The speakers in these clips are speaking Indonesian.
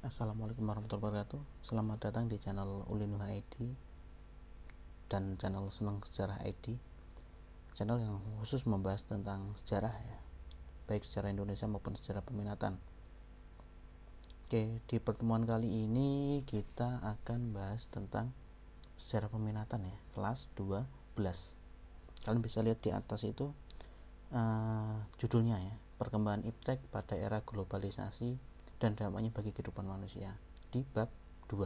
Assalamualaikum warahmatullahi wabarakatuh. Selamat datang di channel Ulinu ID dan channel Senang Sejarah ID, channel yang khusus membahas tentang sejarah ya, baik sejarah Indonesia maupun sejarah peminatan. Oke, di pertemuan kali ini kita akan bahas tentang sejarah peminatan ya, kelas 12. Kalian bisa lihat di atas itu judulnya ya, perkembangan iptek pada era globalisasi dan dampaknya bagi kehidupan manusia, di bab 2.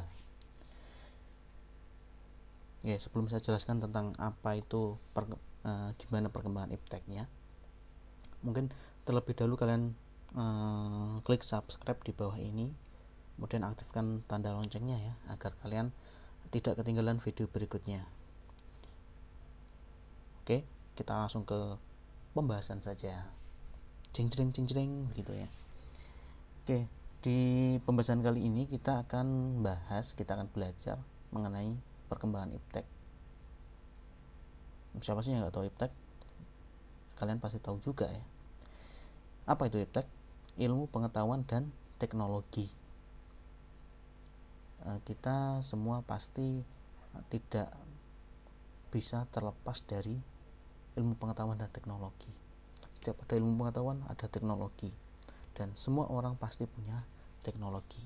Ya, sebelum saya jelaskan tentang apa itu gimana perkembangan ipteknya, mungkin terlebih dahulu kalian klik subscribe di bawah ini, kemudian aktifkan tanda loncengnya ya, agar kalian tidak ketinggalan video berikutnya. Oke, kita langsung ke pembahasan saja. Jeng begitu ya. Oke, di pembahasan kali ini kita akan belajar mengenai perkembangan iptek. Siapa sih yang nggak tahu iptek? Kalian pasti tahu juga ya. Apa itu iptek? Ilmu pengetahuan dan teknologi. Kita semua pasti tidak bisa terlepas dari ilmu pengetahuan dan teknologi. Setiap ada ilmu pengetahuan ada teknologi, dan semua orang pasti punya teknologi.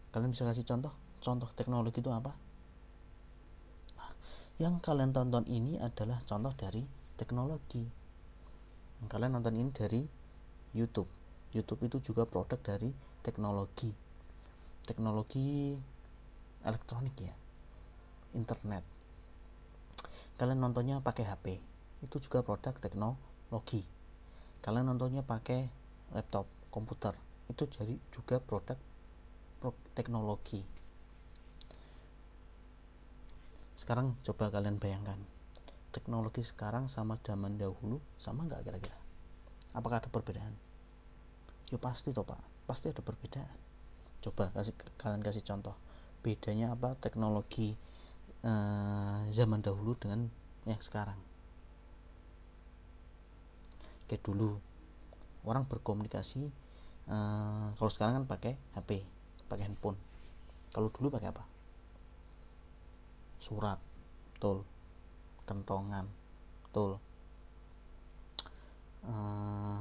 Kalian bisa kasih contoh teknologi itu apa? Nah, yang kalian tonton ini adalah contoh dari teknologi. Yang kalian nonton ini dari YouTube. YouTube itu juga produk dari teknologi elektronik ya, internet. Kalian nontonnya pakai HP, itu juga produk teknologi. Kalian nontonnya pakai laptop, komputer, itu jadi juga produk teknologi. Sekarang coba kalian bayangkan, teknologi sekarang sama zaman dahulu sama nggak kira-kira? Apakah ada perbedaan? Ya pasti toh Pak, pasti ada perbedaan. Coba kalian kasih contoh, bedanya apa teknologi zaman dahulu dengan yang sekarang. Kayak dulu orang berkomunikasi, kalau sekarang kan pakai HP, pakai handphone. Kalau dulu pakai apa? Surat, betul. Kentongan, betul.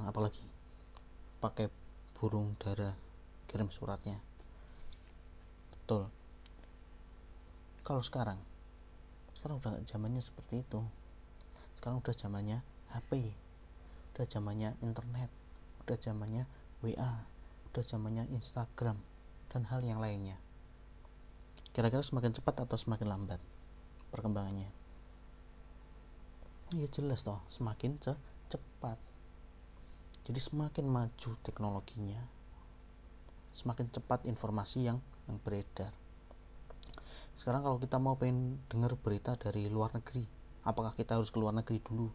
Apalagi pakai burung dara kirim suratnya, betul. Kalau sekarang udah zamannya seperti itu. Sekarang udah zamannya HP, udah zamannya internet, udah zamannya WA, udah zamannya Instagram dan hal yang lainnya. Kira-kira semakin cepat atau semakin lambat perkembangannya? Ya jelas toh, semakin cepat. Jadi semakin maju teknologinya, semakin cepat informasi yang beredar. Sekarang kalau kita mau pengen dengar berita dari luar negeri, apakah kita harus ke luar negeri dulu?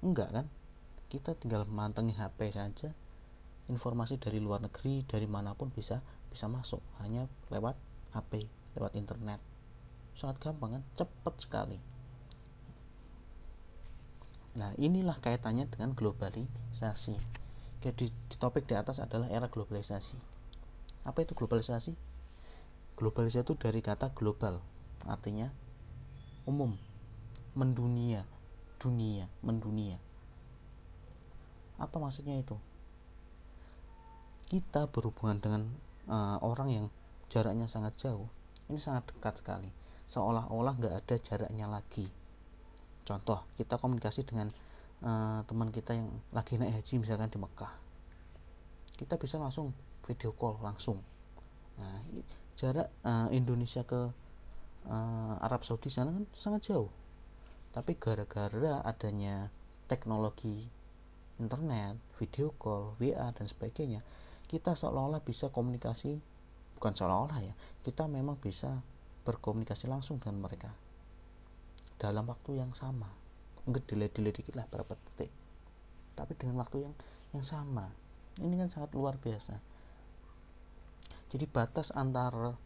Enggak kan? Kita tinggal mantengin HP saja, informasi dari luar negeri dari manapun bisa masuk hanya lewat HP, lewat internet. Sangat gampang kan? Cepat sekali. Nah, inilah kaitannya dengan globalisasi. Jadi di topik di atas adalah era globalisasi. Apa itu globalisasi? Globalisasi itu dari kata global, artinya umum, mendunia, mendunia. Apa maksudnya itu? Kita berhubungan dengan orang yang jaraknya sangat jauh, ini sangat dekat sekali, seolah-olah nggak ada jaraknya lagi. Contoh, kita komunikasi dengan teman kita yang lagi naik haji misalkan di Mekah, kita bisa langsung video call langsung. Nah, jarak Indonesia ke Arab Saudi sana kan sangat jauh, tapi gara-gara adanya teknologi internet, video call, WA dan sebagainya, kita seolah-olah bisa komunikasi, bukan seolah-olah ya, kita memang bisa berkomunikasi langsung dengan mereka dalam waktu yang sama. Mungkin delay dikit lah, berapa detik, tapi dengan waktu yang sama. Ini kan sangat luar biasa. Jadi batas antar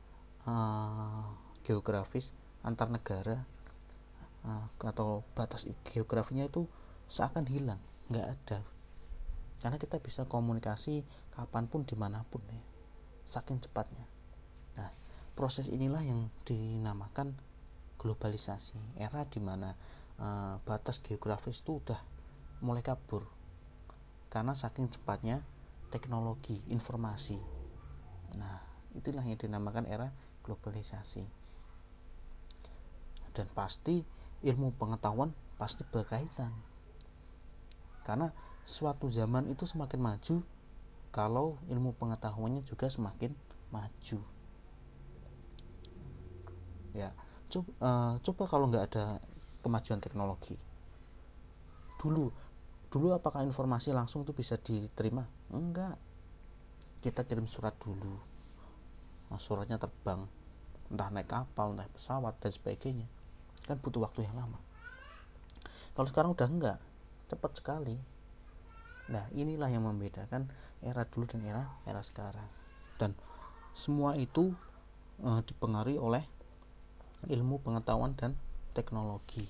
geografis antar negara atau batas geografinya itu seakan hilang, nggak ada, karena kita bisa komunikasi kapanpun dimanapun ya. saking cepatnya. Nah, proses inilah yang dinamakan globalisasi, era di mana batas geografis itu udah mulai kabur karena saking cepatnya teknologi informasi. Nah, itulah yang dinamakan era globalisasi. Dan pasti ilmu pengetahuan pasti berkaitan, karena suatu zaman itu semakin maju kalau ilmu pengetahuannya juga semakin maju. Ya, coba kalau nggak ada kemajuan teknologi, dulu apakah informasi langsung itu bisa diterima? Enggak, kita kirim surat dulu, suratnya terbang, entah naik kapal, naik pesawat dan sebagainya, kan butuh waktu yang lama. Kalau sekarang udah enggak, cepat sekali. Nah, inilah yang membedakan era dulu dan era sekarang. Dan semua itu dipengaruhi oleh ilmu pengetahuan dan teknologi.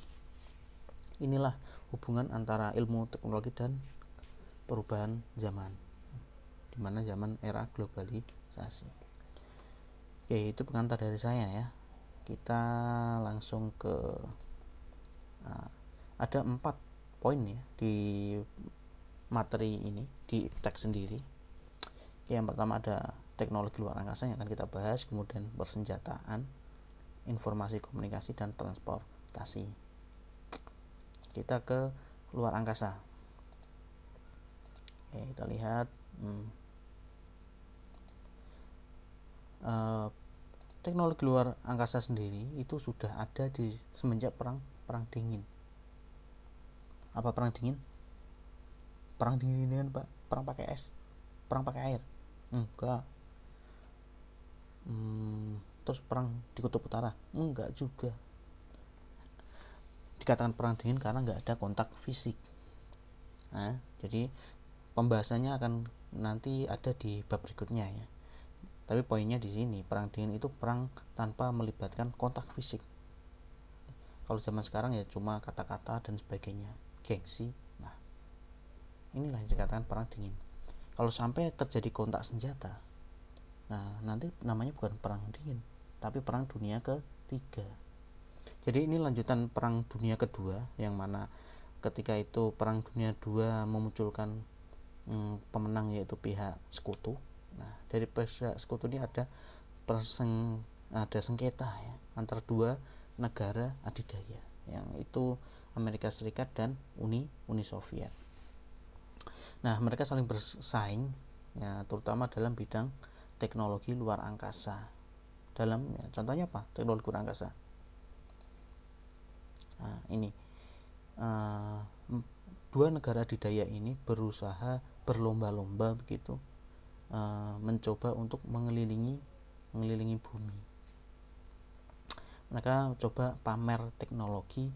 Inilah hubungan antara ilmu teknologi dan perubahan zaman, di mana zaman era globalisasi. Oke, itu pengantar dari saya ya. Kita langsung ke ada 4 poin ya di materi ini, di teks sendiri. Oke, yang pertama ada teknologi luar angkasa yang akan kita bahas, kemudian persenjataan, informasi komunikasi, dan transportasi. Kita ke luar angkasa. Oke, kita lihat teknologi luar angkasa sendiri itu sudah ada di semenjak perang dingin. Apa perang dingin? Perang dingin ini kan Pak, perang pakai es, perang pakai air? Enggak. Terus perang di kutub utara? Enggak juga. Dikatakan perang dingin karena nggak ada kontak fisik. Nah, jadi pembahasannya akan nanti ada di bab berikutnya ya. Tapi poinnya di sini, perang dingin itu perang tanpa melibatkan kontak fisik. Kalau zaman sekarang ya cuma kata-kata dan sebagainya, gengsi. Nah, inilah yang dikatakan perang dingin. Kalau sampai terjadi kontak senjata, nah nanti namanya bukan perang dingin, tapi perang dunia ketiga. Jadi ini lanjutan perang dunia kedua, yang mana ketika itu perang dunia 2 memunculkan pemenang yaitu pihak sekutu. Nah, dari pihak sekutu ini ada sengketa ya antara dua negara adidaya, yang itu Amerika Serikat dan Uni Soviet. Nah, mereka saling bersaing ya, terutama dalam bidang teknologi luar angkasa. Contohnya apa? Teknologi luar angkasa. Nah, ini dua negara adidaya ini berusaha berlomba-lomba begitu mencoba untuk mengelilingi bumi. Mereka coba pamer teknologi,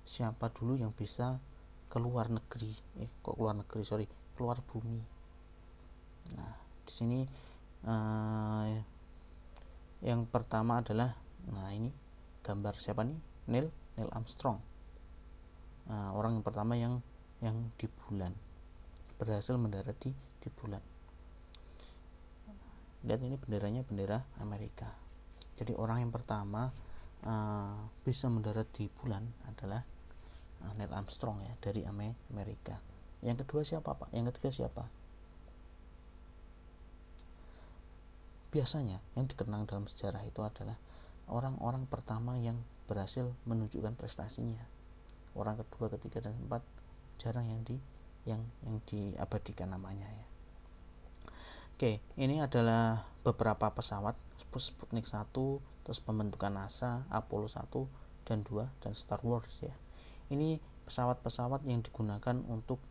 siapa dulu yang bisa keluar negeri, keluar bumi. Nah, di sini yang pertama adalah, nah ini gambar siapa nih? Neil Armstrong. Orang yang pertama yang di bulan, berhasil mendarat di bulan. Lihat ini benderanya, bendera Amerika. Jadi orang yang pertama bisa mendarat di bulan adalah Neil Armstrong ya, dari Amerika. Yang kedua siapa Pak? Yang ketiga siapa? Biasanya yang dikenang dalam sejarah itu adalah orang-orang pertama yang berhasil menunjukkan prestasinya. Orang kedua, ketiga, dan keempat jarang yang diabadikan namanya ya. Oke, ini adalah beberapa pesawat Sputnik 1, terus pembentukan NASA, Apollo 1 dan 2, dan Star Wars ya. Ini pesawat-pesawat yang digunakan untuk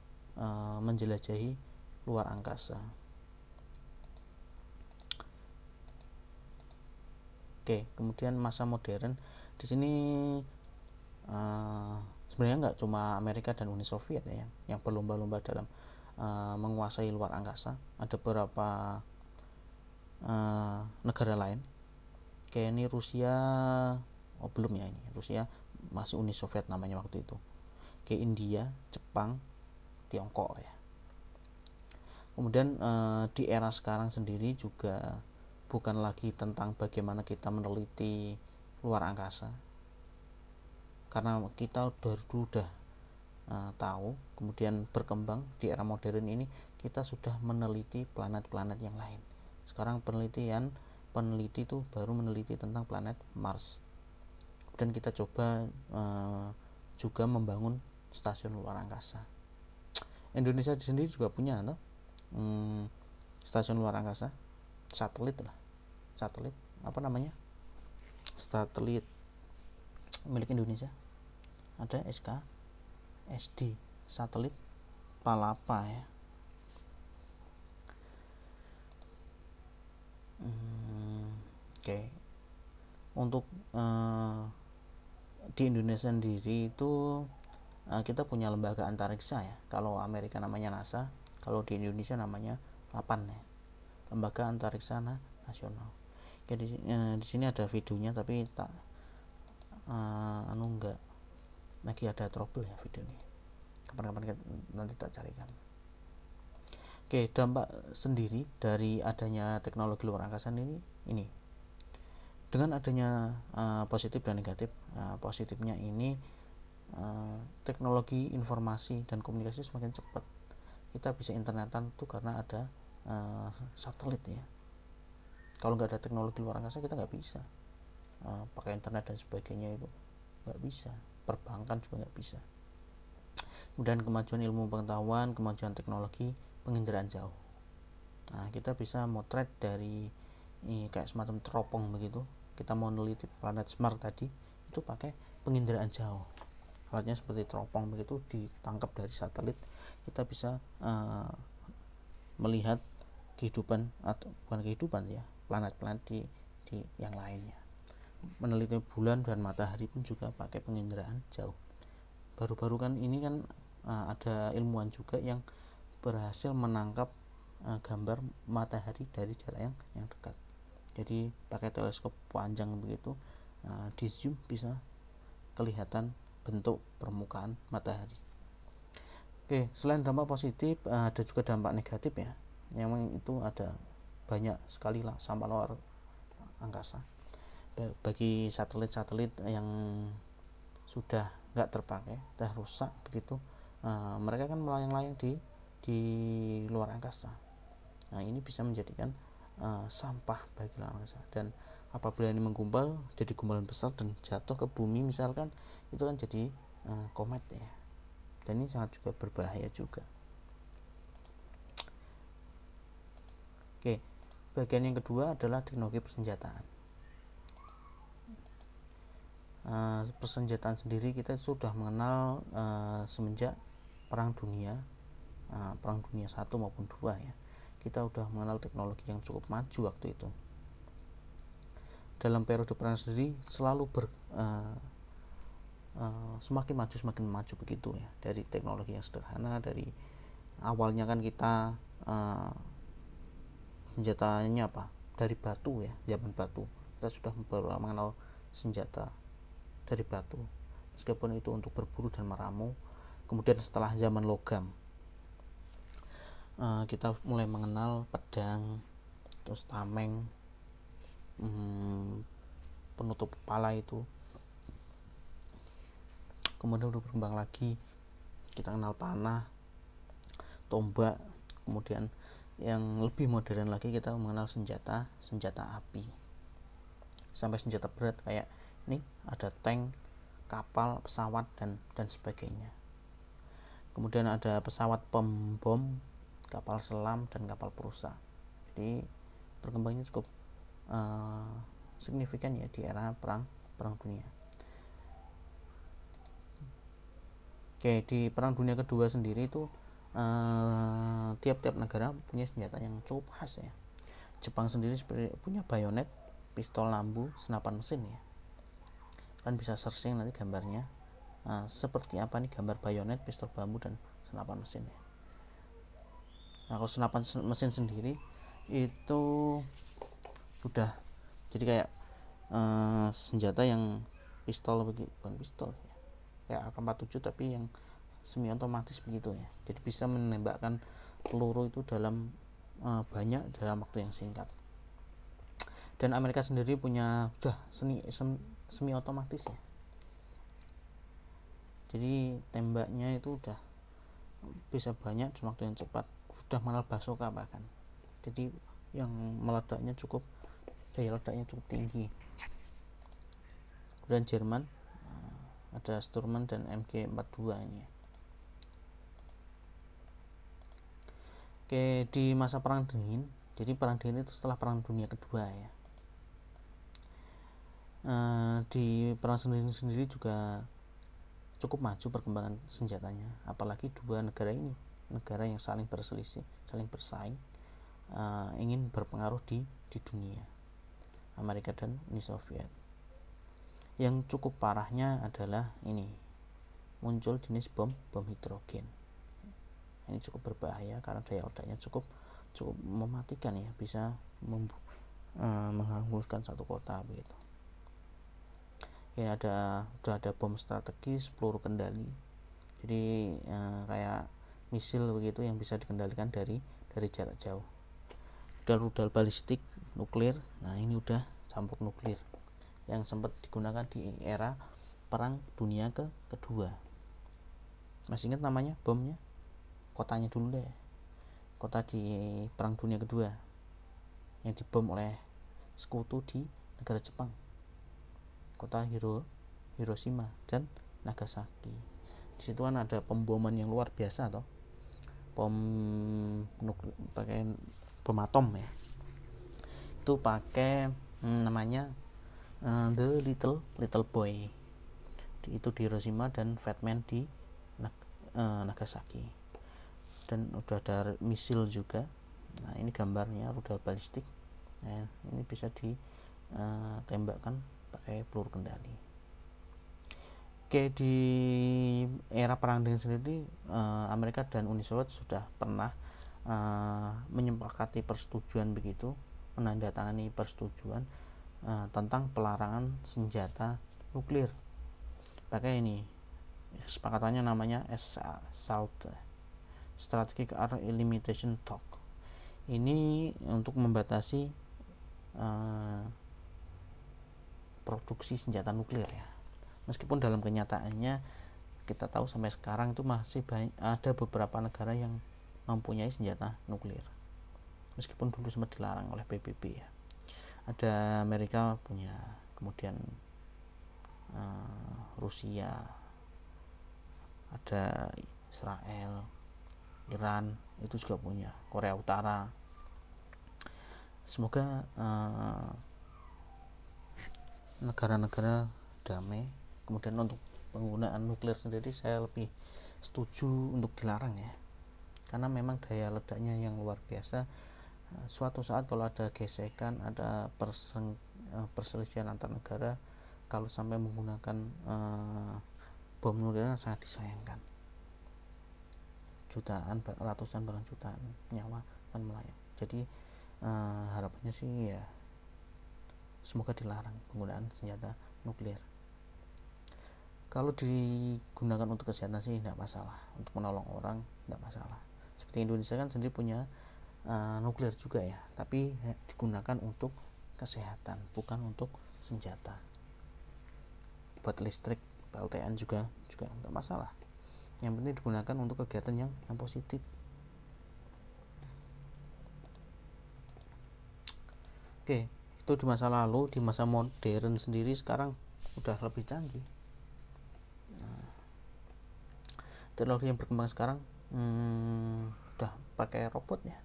menjelajahi luar angkasa. Oke, kemudian masa modern di sini sebenarnya nggak cuma Amerika dan Uni Soviet ya yang berlomba-lomba dalam menguasai luar angkasa. Ada beberapa negara lain, kayak ini Rusia, belum ya, ini Rusia masih Uni Soviet namanya waktu itu, kayak India, Jepang, Tiongkok ya. Kemudian di era sekarang sendiri juga bukan lagi tentang bagaimana kita meneliti luar angkasa, karena kita dulu udah tahu, kemudian berkembang di era modern ini kita sudah meneliti planet-planet yang lain. Sekarang peneliti itu baru meneliti tentang planet Mars, dan kita coba juga membangun stasiun luar angkasa. Indonesia sendiri juga punya stasiun luar angkasa, satelit apa namanya, satelit milik Indonesia, ada SD satelit Palapa ya. Oke. Untuk di Indonesia sendiri itu kita punya lembaga antariksa ya. Kalau Amerika namanya NASA, kalau di Indonesia namanya LAPAN ya, Lembaga Antariksa Nasional. Jadi di sini ada videonya, tapi tak enggak lagi ada trouble ya videonya. Kapan-kapan nanti tak carikan. Oke, dampak sendiri dari adanya teknologi luar angkasa ini dengan adanya positif dan negatif. Positifnya ini teknologi informasi dan komunikasi semakin cepat. Kita bisa internetan tuh karena ada satelit ya. Kalau nggak ada teknologi luar angkasa kita nggak bisa pakai internet dan sebagainya, itu nggak bisa. Perbankan juga nggak bisa. Kemudian kemajuan ilmu pengetahuan, kemajuan teknologi, penginderaan jauh. Nah, kita bisa motret dari kayak semacam teropong begitu. Kita mau meneliti planet Mars tadi itu pakai penginderaan jauh. Alatnya seperti teropong begitu, ditangkap dari satelit. Kita bisa melihat kehidupan, atau bukan kehidupan ya, planet-planet di yang lainnya. Meneliti bulan dan matahari pun juga pakai penginderaan jauh. Baru-baru kan ini kan ada ilmuwan juga yang berhasil menangkap gambar matahari dari jarak yang dekat. Jadi pakai teleskop panjang begitu, di zoom bisa kelihatan bentuk permukaan matahari. Oke, selain dampak positif ada juga dampak negatif ya. Yang itu ada banyak sekali lah sampah luar angkasa. Bagi satelit-satelit yang sudah nggak terpakai, sudah rusak begitu, mereka kan melayang-layang di luar angkasa. Nah, ini bisa menjadikan sampah bagi luar angkasa, dan apabila ini menggumpal jadi gumpalan besar dan jatuh ke bumi misalkan, itu kan jadi komet ya, dan ini sangat juga berbahaya juga. Oke, bagian yang kedua adalah teknologi persenjataan. Persenjataan sendiri kita sudah mengenal semenjak Perang Dunia 1 maupun 2 ya. Kita sudah mengenal teknologi yang cukup maju waktu itu. Dalam periode perang sendiri selalu semakin maju begitu ya. Dari teknologi yang sederhana, dari awalnya kan kita senjatanya apa? Dari batu ya, zaman batu. Kita sudah mengenal senjata dari batu, meskipun itu untuk berburu dan meramu. Kemudian setelah zaman logam, kita mulai mengenal pedang, terus tameng, penutup kepala itu. Kemudian udah berkembang lagi, kita kenal panah, tombak. Kemudian yang lebih modern lagi kita mengenal senjata api, sampai senjata berat kayak ini ada tank, kapal, pesawat dan sebagainya. Kemudian ada pesawat pembom, kapal selam dan kapal perusa. Jadi perkembangannya cukup signifikan ya di era perang dunia. Oke, di perang dunia kedua sendiri itu tiap-tiap negara punya senjata yang cukup khas ya. Jepang sendiri punya bayonet, pistol lambu, senapan mesin ya. Kalian bisa searching nanti gambarnya seperti apa nih gambar bayonet, pistol bambu dan senapan mesin ya. Nah, kalau senapan mesin sendiri itu sudah jadi kayak senjata yang pistol bukan pistol ya, kayak AK-47 tapi yang semi otomatis begitu ya. Jadi bisa menembakkan peluru itu dalam banyak dalam waktu yang singkat. Dan Amerika sendiri punya sudah semi otomatis ya, jadi tembaknya itu udah bisa banyak dalam waktu yang cepat, sudah mengenal bazooka bahkan, jadi yang meledaknya cukup, daya ledaknya cukup tinggi. Kemudian Jerman ada Sturman dan MG42 ini. Oke, di masa perang dingin, jadi perang dingin itu setelah perang dunia kedua ya. Di perang sendiri juga cukup maju perkembangan senjatanya, apalagi dua negara ini, negara yang saling berselisih, saling bersaing, ingin berpengaruh di dunia, Amerika dan Uni Soviet. Yang cukup parahnya adalah ini, muncul jenis bom hidrogen. Ini cukup berbahaya karena daya ledaknya cukup mematikan ya, bisa menghanguskan satu kota begitu. Ini sudah ada bom strategis, peluru kendali, jadi kayak misil begitu yang bisa dikendalikan dari jarak jauh. Dan rudal balistik nuklir, nah ini udah campur nuklir yang sempat digunakan di era perang dunia kedua. Masih ingat namanya bomnya? Kotanya dulu deh, kota di perang dunia kedua yang dibom oleh sekutu di negara Jepang, kota Hiroshima dan Nagasaki. Di situ kan ada pemboman yang luar biasa toh, bom nuklir pakai bom atom ya, itu pakai namanya The Little Boy, itu di Hiroshima, dan Fat Man di Nagasaki. Dan udah ada misil juga. Nah ini gambarnya rudal balistik, nah, ini bisa ditembakkan pakai peluru kendali. Oke, di era perang dingin sendiri, Amerika dan Uni Soviet sudah pernah menyepakati persetujuan begitu, menandatangani persetujuan tentang pelarangan senjata nuklir. Pakai ini, kesepakatannya namanya SALT, Strategic Arms Limitation Talk. Ini untuk membatasi produksi senjata nuklir ya. Meskipun dalam kenyataannya kita tahu sampai sekarang itu masih ada beberapa negara yang mempunyai senjata nuklir, meskipun dulu sempat dilarang oleh PBB ya. Ada Amerika punya, kemudian Rusia, ada Israel, Iran itu juga punya, Korea Utara. Semoga negara-negara damai. Kemudian untuk penggunaan nuklir sendiri saya lebih setuju untuk dilarang ya, karena memang daya ledaknya yang luar biasa. Suatu saat kalau ada gesekan, ada perselisihan antar negara, kalau sampai menggunakan bom nuklir sangat disayangkan. Jutaan, ratusan bahkan jutaan nyawa akan melayang. Jadi harapannya sih ya semoga dilarang penggunaan senjata nuklir. Kalau digunakan untuk kesehatan sih tidak masalah, untuk menolong orang tidak masalah. Seperti Indonesia kan sendiri punya nuklir juga ya, tapi digunakan untuk kesehatan, bukan untuk senjata. Buat listrik, PLTN juga nggak masalah. Yang penting digunakan untuk kegiatan yang positif. Oke, itu di masa lalu. Di masa modern sendiri sekarang udah lebih canggih. Teknologi yang berkembang sekarang udah pakai robot ya.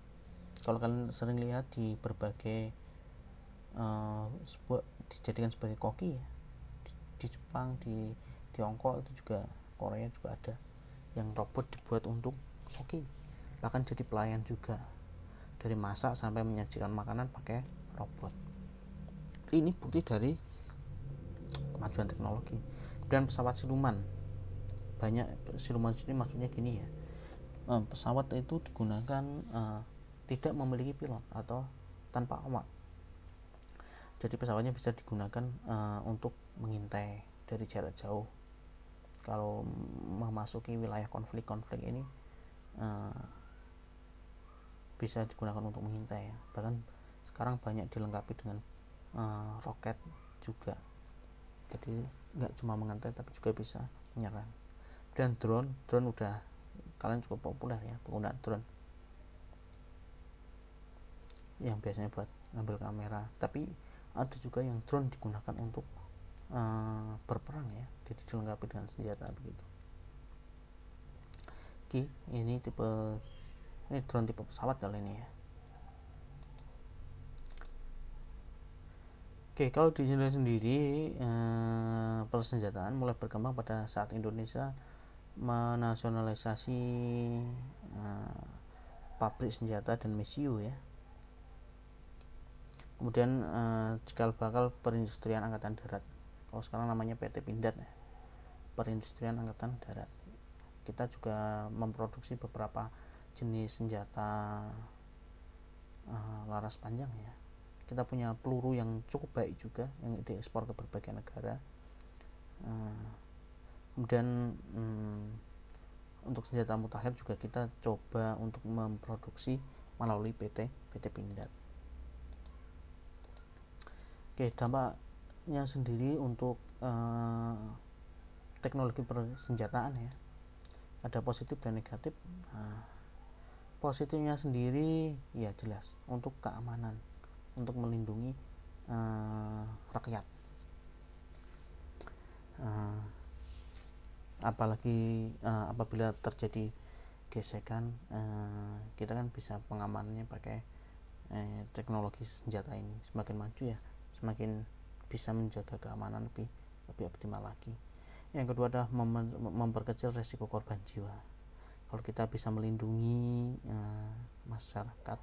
Kalau kalian sering lihat di berbagai dijadikan sebagai koki ya, di Jepang, di Tiongkok itu juga, Korea juga ada yang robot dibuat untuk koki, bahkan jadi pelayan juga, dari masak sampai menyajikan makanan pakai robot. Ini bukti dari kemajuan teknologi. Dan pesawat siluman, banyak siluman sini maksudnya gini ya, pesawat itu digunakan tidak memiliki pilot atau tanpa awak. Jadi pesawatnya bisa digunakan untuk mengintai dari jarak jauh. Kalau memasuki wilayah konflik ini bisa digunakan untuk mengintai ya. Bahkan sekarang banyak dilengkapi dengan roket juga, jadi nggak cuma mengintai tapi juga bisa menyerang. Dan drone udah kalian cukup populer ya penggunaan drone yang biasanya buat ngambil kamera, tapi ada juga yang drone digunakan untuk berperang ya, jadi dilengkapi dengan senjata begitu. Oke, ini drone tipe pesawat kali ini ya. Oke, kalau di Indonesia sendiri persenjataan mulai berkembang pada saat Indonesia menasionalisasi pabrik senjata dan mesiu ya. Kemudian cikal bakal perindustrian angkatan darat, kalau sekarang namanya PT Pindad ya, perindustrian angkatan darat. Kita juga memproduksi beberapa jenis senjata laras panjang ya. Kita punya peluru yang cukup baik juga yang diekspor ke berbagai negara. Kemudian untuk senjata mutakhir juga kita coba untuk memproduksi melalui PT Pindad. Oke, dampaknya sendiri untuk teknologi persenjataan ya, ada positif dan negatif. Positifnya sendiri ya jelas untuk keamanan, untuk melindungi rakyat, apalagi apabila terjadi gesekan, kita kan bisa pengamanannya pakai teknologi senjata ini. Semakin maju ya semakin bisa menjaga keamanan lebih optimal lagi. Yang kedua adalah memperkecil resiko korban jiwa. Kalau kita bisa melindungi masyarakat,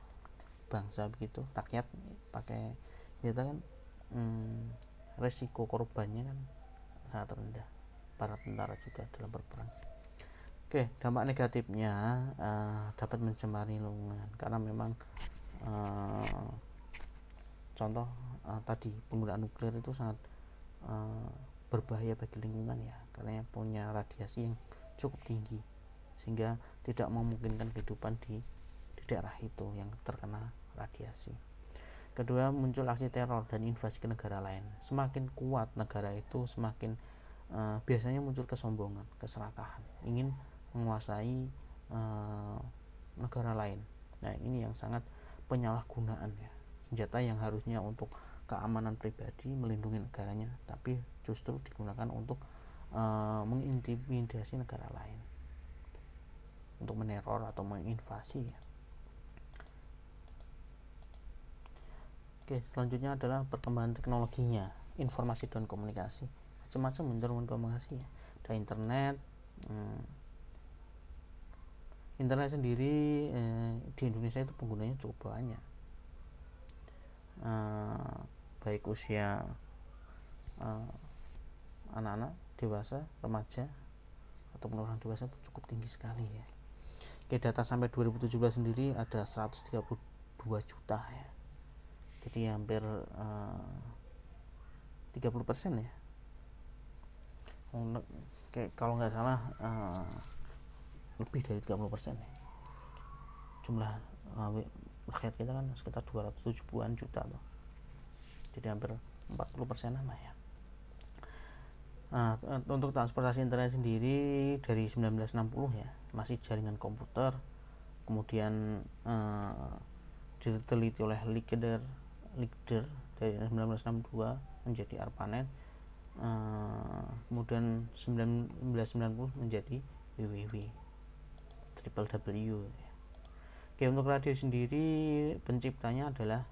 bangsa begitu, rakyat pakai senjata kan, resiko korbannya kan sangat rendah. Para tentara juga dalam berperang. Oke, dampak negatifnya dapat mencemari lingkungan karena memang contoh tadi penggunaan nuklir itu sangat berbahaya bagi lingkungan ya, karena punya radiasi yang cukup tinggi sehingga tidak memungkinkan kehidupan di daerah itu yang terkena radiasi. Kedua, muncul aksi teror dan invasi ke negara lain. Semakin kuat negara itu semakin biasanya muncul kesombongan, keserakahan, ingin menguasai negara lain. Nah, ini yang sangat penyalahgunaan ya, senjata yang harusnya untuk keamanan pribadi, melindungi negaranya, tapi justru digunakan untuk mengintimidasi negara lain, untuk meneror atau menginvasi ya. Oke, selanjutnya adalah perkembangan teknologinya, informasi dan komunikasi. Macam-macam bentuk komunikasi ya. Ada internet sendiri di Indonesia itu penggunanya cukup banyak, baik usia anak-anak, dewasa, remaja ataupun orang dewasa cukup tinggi sekali ya. Oke, data sampai 2017 sendiri ada 132 juta ya, jadi hampir 30% ya. Oke, kalau nggak salah lebih dari 30% ya. Jumlah rakyat kita kan sekitar 270-an juta tuh, jadi hampir 40% lah ya. Untuk transportasi internet sendiri dari 1960 ya, masih jaringan komputer, kemudian diteliti oleh Licklider dari 1962 menjadi ARPANET, kemudian 1990 menjadi WWW, WWW ya. Oke, untuk radio sendiri penciptanya adalah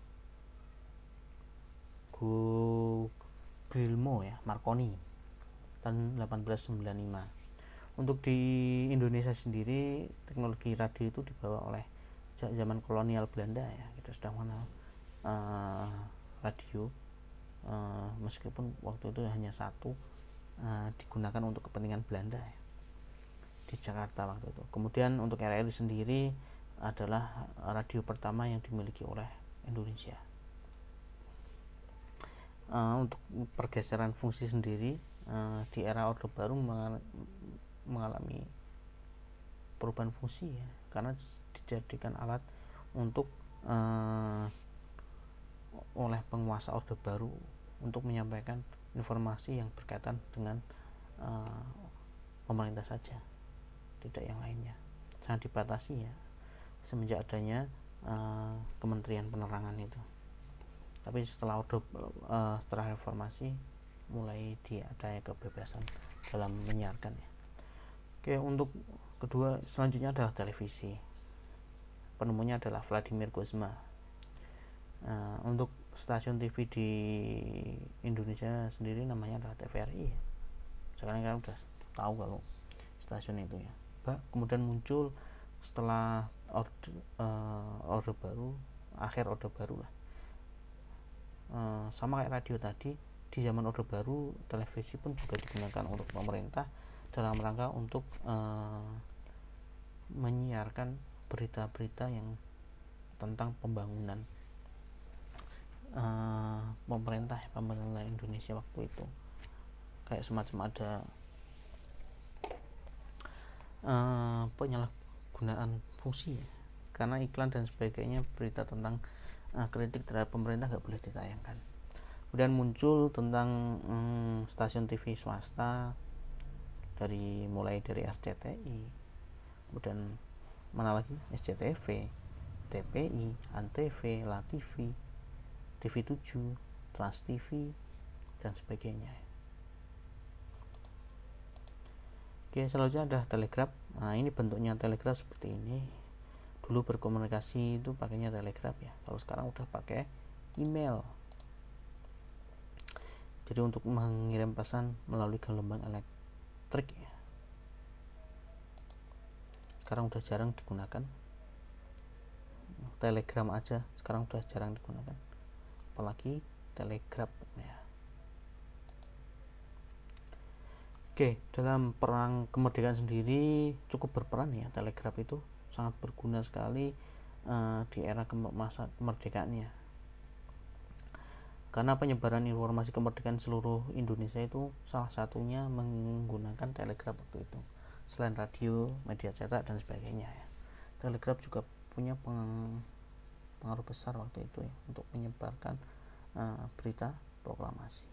Guglielmo ya Marconi tahun 1895. Untuk di Indonesia sendiri teknologi radio itu dibawa oleh zaman kolonial Belanda ya, kita sudah mengenal radio, meskipun waktu itu hanya satu, digunakan untuk kepentingan Belanda ya, di Jakarta waktu itu. Kemudian untuk RRI sendiri adalah radio pertama yang dimiliki oleh Indonesia. Untuk pergeseran fungsi sendiri di era Orde Baru mengalami perubahan fungsi ya, karena dijadikan alat untuk oleh penguasa Orde Baru untuk menyampaikan informasi yang berkaitan dengan pemerintah saja, tidak yang lainnya. Sangat dibatasi ya semenjak adanya Kementerian Penerangan itu. Tapi setelah reformasi mulai diadanya kebebasan dalam menyiarkan ya. Oke, untuk kedua selanjutnya adalah televisi. Penemunya adalah Vladimir Kozma. Untuk stasiun TV di Indonesia sendiri namanya adalah TVRI. Sekarang kan udah tahu kalau stasiun itu ya. Kemudian muncul setelah Orde Baru, akhir Orde Baru lah. Sama kayak radio tadi, di zaman Orde Baru televisi pun juga digunakan untuk pemerintah dalam rangka untuk menyiarkan berita-berita yang tentang pembangunan pemerintah Indonesia waktu itu. Kayak semacam ada penyalahgunaan fungsi ya. Karena iklan dan sebagainya, berita tentang kritik terhadap pemerintah nggak boleh ditayangkan. Kemudian muncul tentang stasiun TV swasta mulai dari RCTI, kemudian mana lagi, SCTV, TPI, Antv, LaTV, TV7, Trans TV, dan sebagainya. Oke, selanjutnya ada telegraf. Nah, ini bentuknya telegraf seperti ini. Dulu berkomunikasi itu pakainya telegraf ya. Kalau sekarang udah pakai email. Jadi untuk mengirim pesan melalui gelombang elektrik ya. Sekarang udah jarang digunakan. Telegram aja sekarang udah jarang digunakan. Apalagi telegraf ya. Oke, dalam perang kemerdekaan sendiri cukup berperan ya. Telegraf itu sangat berguna sekali di era masa kemerdekaannya. Karena penyebaran informasi kemerdekaan seluruh Indonesia itu salah satunya menggunakan telegraf waktu itu. Selain radio, media cetak dan sebagainya ya. Telegraf juga punya pengaruh besar waktu itu ya untuk menyebarkan berita proklamasi.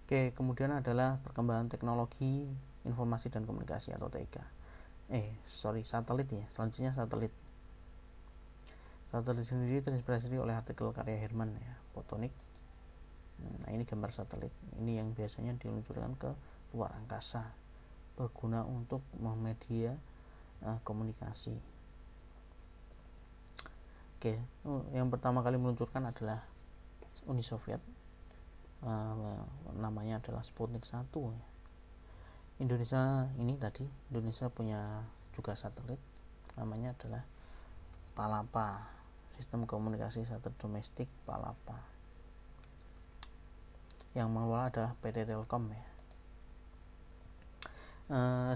Oke, kemudian adalah perkembangan teknologi informasi dan komunikasi atau TIK. Satelit ya. Selanjutnya satelit. Satelit sendiri terinspirasi oleh artikel karya Herman ya, Fotonik. Nah, ini gambar satelit. Ini yang biasanya diluncurkan ke luar angkasa, berguna untuk media komunikasi. Oke, yang pertama kali meluncurkan adalah Uni Soviet. Namanya adalah Sputnik 1 ya. Indonesia punya juga satelit, namanya adalah Palapa, sistem komunikasi satelit domestik Palapa. Yang mengelola adalah PT Telkom ya.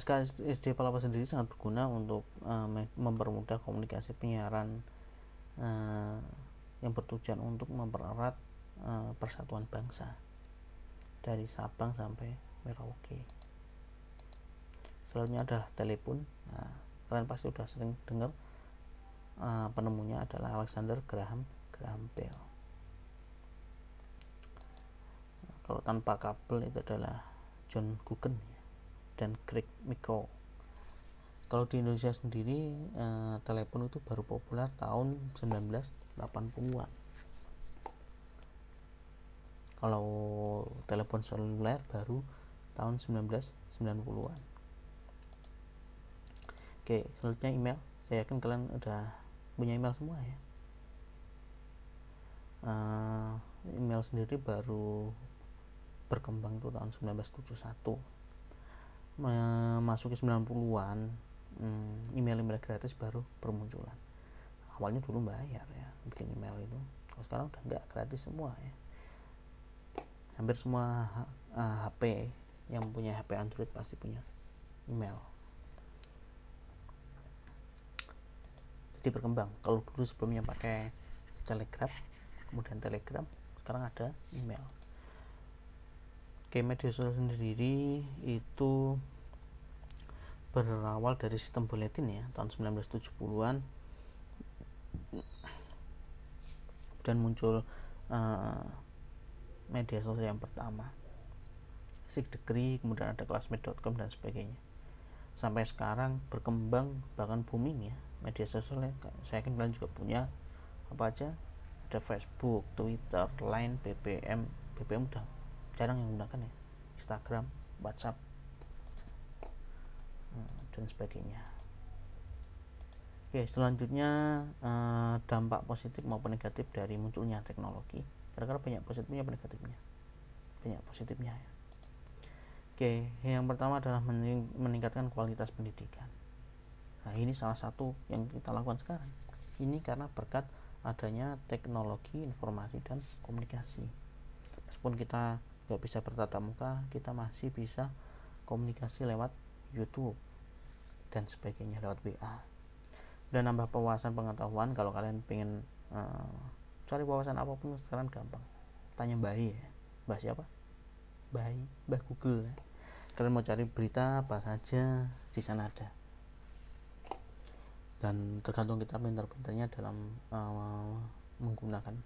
SKSD Palapa sendiri sangat berguna untuk mempermudah komunikasi penyiaran yang bertujuan untuk mempererat persatuan bangsa dari Sabang sampai Merauke. Selanjutnya adalah telepon. Nah, kalian pasti udah sering dengar penemunya adalah Alexander Graham Bell. Kalau tanpa kabel itu adalah John Guggen dan Craig McCaw. Kalau di Indonesia sendiri telepon itu baru populer tahun 1980-an. Kalau telepon seluler baru tahun 1990-an. Oke, selanjutnya email. Saya yakin kalian udah punya email semua ya. Email sendiri baru berkembang itu tahun 1971. Memasuki 90-an, email gratis baru bermunculan. Awalnya dulu bayar ya bikin email itu. Kalau sekarang udah nggak gratis semua ya. Hampir semua HP yang punya HP Android pasti punya email. Jadi berkembang. Kalau dulu sebelumnya pakai telegraf, kemudian telegram, sekarang ada email. Oke, media sosial sendiri itu berawal dari sistem buletin ya, tahun 1970-an. dan muncul media sosial yang pertama, Seek Degree, kemudian ada classmate.com dan sebagainya. Sampai sekarang berkembang bahkan booming ya media sosialnya. Saya yakin kalian juga punya apa aja, ada Facebook, Twitter, Line, BBM udah jarang yang menggunakan ya, Instagram, WhatsApp dan sebagainya. Oke, selanjutnya dampak positif maupun negatif dari munculnya teknologi. Kira-kira banyak positifnya apa negatifnya? Banyak positifnya ya. Oke, yang pertama adalah meningkatkan kualitas pendidikan. Nah, ini salah satu yang kita lakukan sekarang. Ini karena berkat adanya teknologi informasi dan komunikasi. Meskipun kita nggak bisa bertatap muka, kita masih bisa komunikasi lewat YouTube dan sebagainya, lewat WA. Dan nambah wawasan pengetahuan. Kalau kalian pengen cari wawasan apapun sekarang gampang, tanya Mbah ya. Mbah siapa? Mbah Google ya. Kalian mau cari berita apa saja di sana ada. Dan tergantung kita pintar-pintarnya dalam menggunakan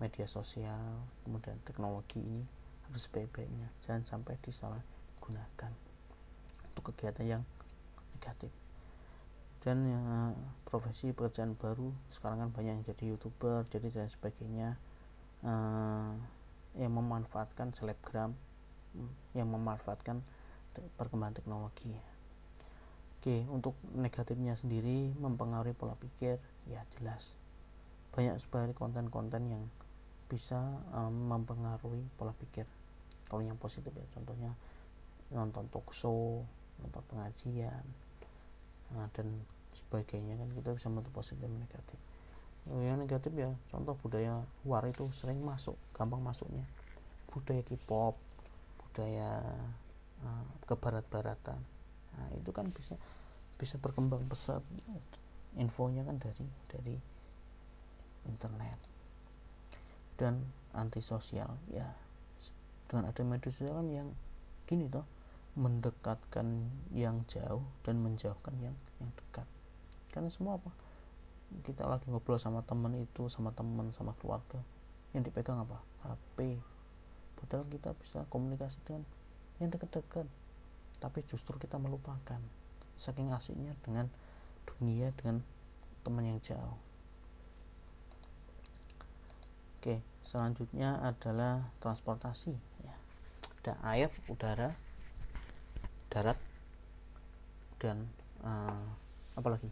media sosial, kemudian teknologi ini harus sebaik-baiknya, jangan sampai disalahgunakan untuk kegiatan yang negatif. Dan profesi pekerjaan baru sekarang kan banyak yang jadi YouTuber, jadi dan sebagainya, yang memanfaatkan selebgram, yang memanfaatkan perkembangan teknologi. Oke, untuk negatifnya sendiri mempengaruhi pola pikir, ya jelas banyak sekali konten-konten yang bisa mempengaruhi pola pikir. Kalau yang positif ya, contohnya nonton talk show, nonton pengajian, dan sebagainya, kan kita bisa membentuk positif dan negatif. Yang negatif ya contoh budaya luar itu sering masuk, gampang masuknya budaya K-pop, budaya kebarat-baratan. Nah, itu kan bisa berkembang pesat, infonya kan dari internet. Dan antisosial ya, dengan ada media sosial kan yang gini toh, mendekatkan yang jauh dan menjauhkan yang dekat. Karena semua apa, kita lagi ngobrol sama teman itu, sama teman, sama keluarga, yang dipegang apa? HP. Padahal kita bisa komunikasi dengan yang dekat-dekat, tapi justru kita melupakan saking asiknya dengan dunia, dengan teman yang jauh. Oke, selanjutnya adalah transportasi ya. Ada air, udara, darat, dan apa lagi?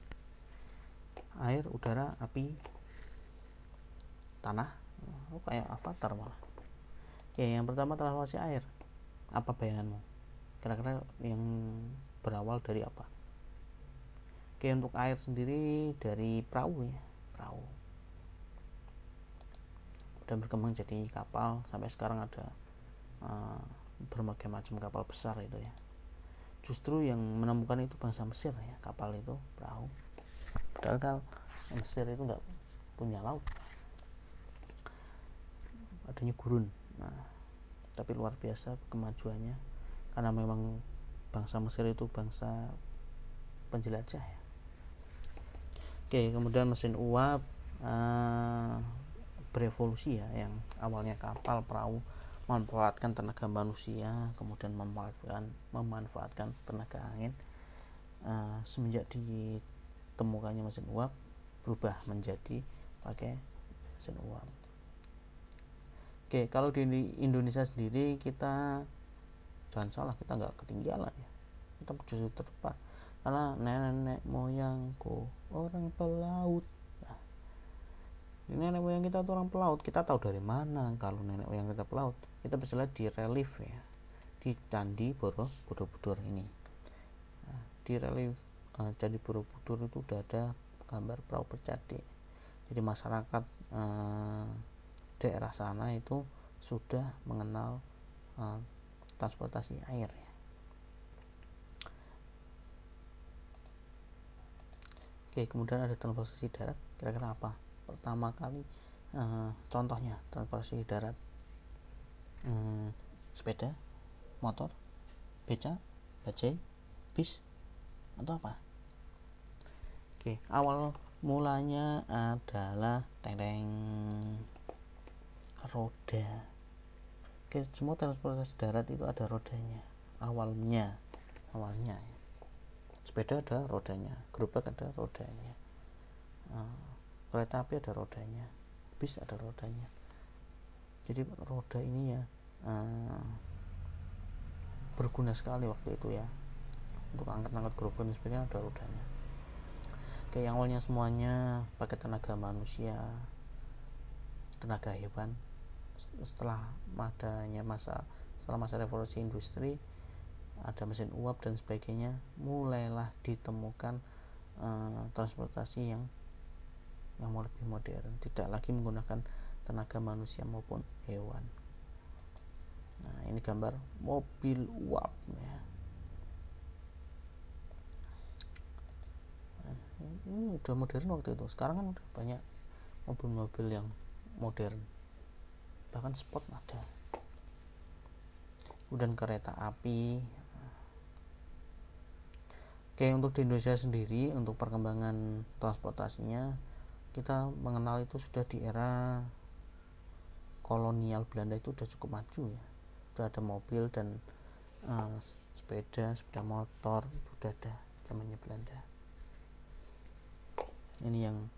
Air, udara, api, tanah. Kayak avatar malah. Ya, yang pertama transportasi air. Apa bayanganmu? Kira-kira yang berawal dari apa? Oke, untuk air sendiri dari perahu ya, perahu. Dan berkembang jadi kapal, sampai sekarang ada berbagai macam kapal besar itu ya. Justru yang menemukan itu bangsa Mesir ya, kapal itu, perahu. Padahal kan Mesir itu nggak punya laut, adanya gurun. Nah, tapi luar biasa kemajuannya, karena memang bangsa Mesir itu bangsa penjelajah ya. Oke, kemudian mesin uap berevolusi ya, yang awalnya kapal, perahu, memanfaatkan tenaga manusia, kemudian memanfaatkan tenaga angin. Semenjak ditemukannya mesin uap, berubah menjadi pakai mesin uap. Oke, kalau di Indonesia sendiri kita jangan salah, kita nggak ketinggalan ya, kita justru terdepan, karena nenek moyangku orang pelaut. Nah, nenek moyang kita itu orang pelaut. Kita tahu dari mana kalau nenek moyang kita pelaut? Kita bisa lihat di relief ya, di Candi Borobudur ini. Nah, di relief Candi Borobudur itu udah ada gambar perahu bercadek. Jadi masyarakat daerah sana itu sudah mengenal transportasi air ya. Oke, kemudian ada transportasi darat. Kira-kira apa pertama kali contohnya transportasi darat? Sepeda, motor, beca, bajai, bis, atau apa? Oke, awal mulanya adalah roda. Oke, semua transportasi darat itu ada rodanya awalnya ya. Sepeda ada rodanya, gerobak ada rodanya, kereta api ada rodanya, bis ada rodanya. Jadi roda ini ya berguna sekali waktu itu ya, untuk angkat-angkat gerobak dan sebagainya ada rodanya. Oke, yang awalnya semuanya pakai tenaga manusia, tenaga hewan, setelah masa revolusi industri, ada mesin uap dan sebagainya, mulailah ditemukan transportasi yang lebih modern, tidak lagi menggunakan tenaga manusia maupun hewan. Nah, ini gambar mobil uap ya. Ini udah modern waktu itu. Sekarang kan udah banyak mobil-mobil yang modern, bahkan sport ada. Kemudian kereta api. Oke, untuk di Indonesia sendiri, untuk perkembangan transportasinya, kita mengenal itu sudah di era kolonial Belanda, itu udah cukup maju ya. Udah ada mobil dan sepeda motor, itu udah ada zamannya Belanda. Ini yang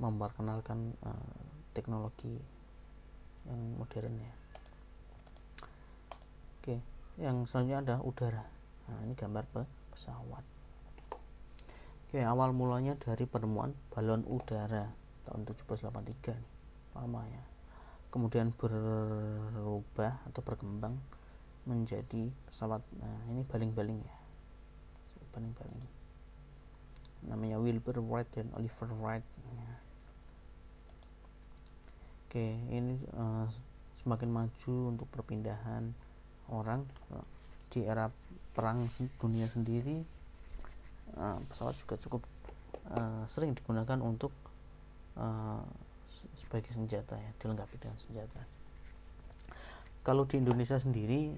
memperkenalkan teknologi yang modern ya. Oke, yang selanjutnya ada udara. Nah, ini gambar pesawat. Oke, awal mulanya dari penemuan balon udara tahun 1783 nih, lama ya. Kemudian berubah atau berkembang menjadi pesawat. Nah, ini baling-baling ya, baling-baling. Namanya Wilbur Wright dan Oliver Wright ya. Oke, ini semakin maju untuk perpindahan orang di era perang dunia sendiri. Pesawat juga cukup sering digunakan untuk sebagai senjata ya, dilengkapi dengan senjata. Kalau di Indonesia sendiri,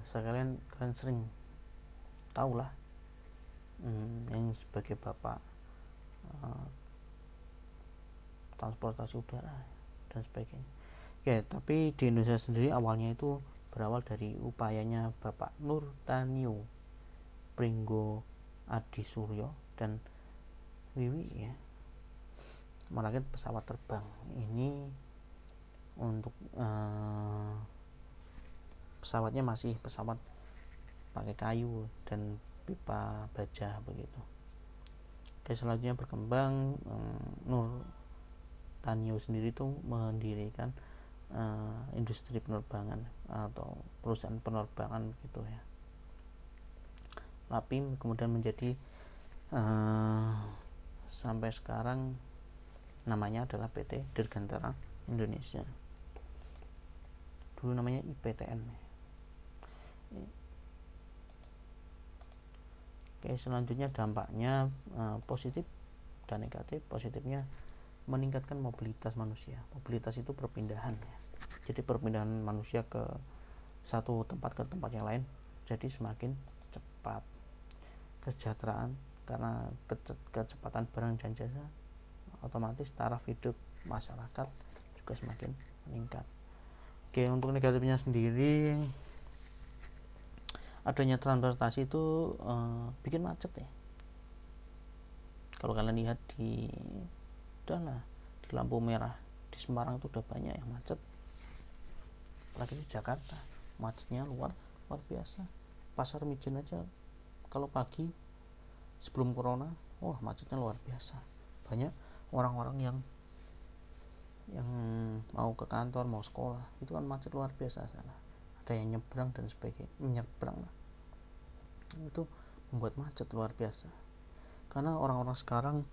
kalian sering tahu lah yang sebagai bapak transportasi udara dan sebagainya. Oke, tapi di Indonesia sendiri awalnya itu berawal dari upayanya Bapak Nurtanio Pringgo Adi Suryo dan Wiwi ya, merakit pesawat terbang. Ini untuk pesawatnya masih pesawat pakai kayu dan pipa baja begitu. Oke, selanjutnya berkembang, Nurtanio sendiri itu mendirikan industri penerbangan atau perusahaan penerbangan gitu ya. Lapim kemudian menjadi sampai sekarang namanya adalah PT Dirgantara Indonesia. Dulu namanya IPTN. Oke, selanjutnya dampaknya positif dan negatif. Positifnya meningkatkan mobilitas manusia. Mobilitas itu perpindahan ya. Jadi perpindahan manusia ke satu tempat ke tempat yang lain jadi semakin cepat. Kesejahteraan, karena kecepatan barang dan jasa, otomatis taraf hidup masyarakat juga semakin meningkat. Oke, untuk negatifnya sendiri, adanya transportasi itu bikin macet ya. Kalau kalian lihat di lampu merah di Semarang itu udah banyak yang macet. Apalagi di Jakarta, macetnya luar biasa. Pasar Mijen aja kalau pagi sebelum corona, macetnya luar biasa. Banyak orang-orang yang mau ke kantor, mau sekolah, itu kan macet luar biasa sana. Ada yang nyebrang dan sebagainya, itu membuat macet luar biasa. Karena orang-orang sekarang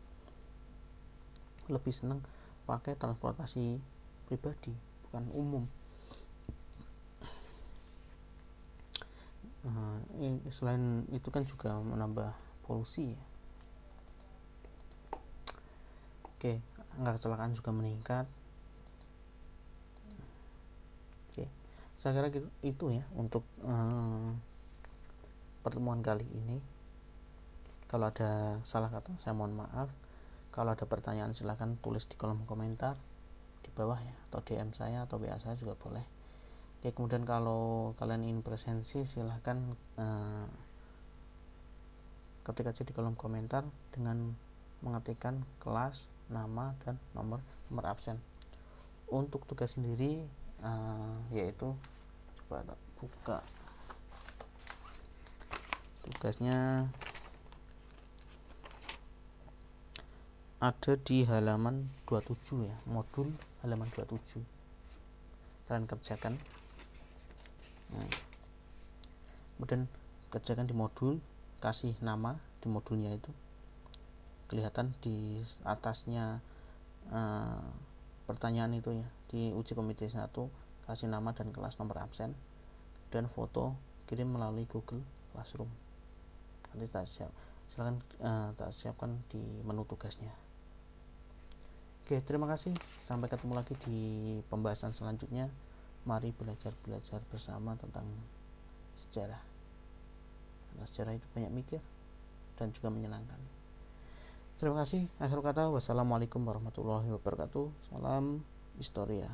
lebih senang pakai transportasi pribadi, bukan umum. Selain itu kan juga menambah polusi ya. Oke, angka kecelakaan juga meningkat. Oke, saya kira itu ya untuk pertemuan kali ini. Kalau ada salah kata saya mohon maaf. Kalau ada pertanyaan silahkan tulis di kolom komentar di bawah ya, atau DM saya atau WA saya juga boleh. Oke, kemudian kalau kalian ingin presensi silahkan ketik aja di kolom komentar dengan mengetikkan kelas, nama, dan nomor absen. Untuk tugas sendiri yaitu, coba buka tugasnya, ada di halaman 27 ya, modul halaman 27. Kalian kerjakan, kemudian kerjakan di modul, kasih nama di modulnya itu, kelihatan di atasnya pertanyaan itu ya, di uji komite 1 kasih nama dan kelas, nomor absen, dan foto, kirim melalui Google Classroom. Nanti silakan tak siapkan di menu tugasnya. Oke, terima kasih, sampai ketemu lagi di pembahasan selanjutnya. Mari belajar bersama tentang sejarah, karena sejarah itu banyak mikir dan juga menyenangkan. Terima kasih. Akhir kata, wassalamualaikum warahmatullahi wabarakatuh. Salam historia.